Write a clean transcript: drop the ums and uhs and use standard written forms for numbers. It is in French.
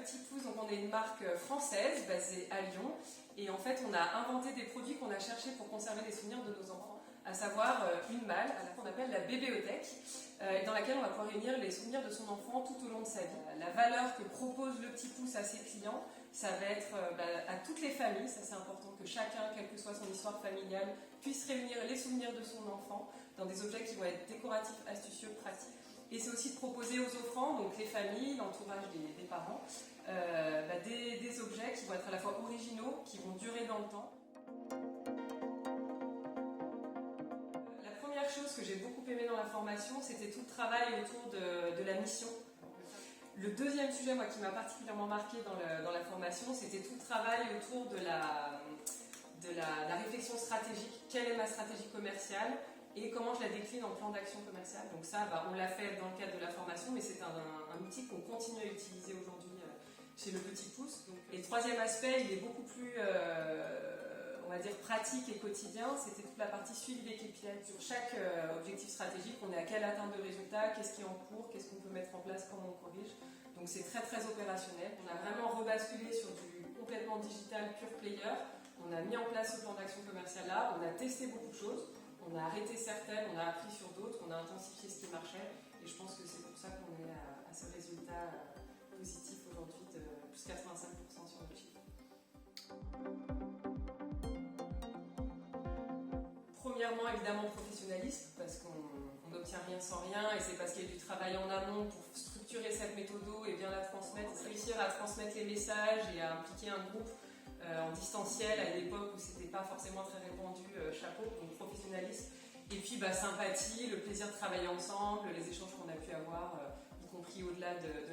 Le Petit Pouce, donc on est une marque française basée à Lyon et en fait on a inventé des produits qu'on a cherchés pour conserver les souvenirs de nos enfants, à savoir une malle qu'on appelle la bébéothèque dans laquelle on va pouvoir réunir les souvenirs de son enfant tout au long de sa vie. La valeur que propose Le Petit Pouce à ses clients, ça va être à toutes les familles, ça c'est important que chacun, quelle que soit son histoire familiale, puisse réunir les souvenirs de son enfant dans des objets qui vont être décoratifs, astucieux, pratiques. Et c'est aussi de proposer aux offrants, donc les familles, l'entourage des parents, des objets qui vont être à la fois originaux, qui vont durer dans le temps. La première chose que j'ai beaucoup aimé dans la formation, c'était tout le travail autour de la mission. Le deuxième sujet qui m'a particulièrement marqué dans la formation, c'était tout le travail autour de la réflexion stratégique. Quelle est ma stratégie commerciale et comment je la décline en plan d'action commerciale. Donc ça, on l'a fait dans le cadre de la formation, mais c'est un outil qu'on continue à utiliser aujourd'hui chez Le Petit Pouce. Et le troisième aspect, il est beaucoup plus, on va dire, pratique et quotidien. C'était toute la partie suivi des KPI. Sur chaque objectif stratégique, on est à quelle atteinte de résultat, qu'est-ce qui est en cours, qu'est-ce qu'on peut mettre en place, comment on corrige. Donc c'est très très opérationnel. On a vraiment rebasculé sur du complètement digital pure player. On a mis en place ce plan d'action commercial là, on a testé beaucoup de choses. On a arrêté certaines, on a appris sur d'autres, on a intensifié ce qui marchait et je pense que c'est pour ça qu'on est à ce résultat positif aujourd'hui de plus 85% sur le chiffre. Premièrement, évidemment, professionnalisme, parce qu'on n'obtient rien sans rien et c'est parce qu'il y a du travail en amont pour structurer cette méthode et bien la transmettre, réussir à transmettre les messages et à impliquer un groupe en distanciel à une époque où c'était pas forcément très répandu, chapeau, donc professionnalisme. Et puis sympathie, le plaisir de travailler ensemble, les échanges qu'on a pu avoir, y compris au-delà de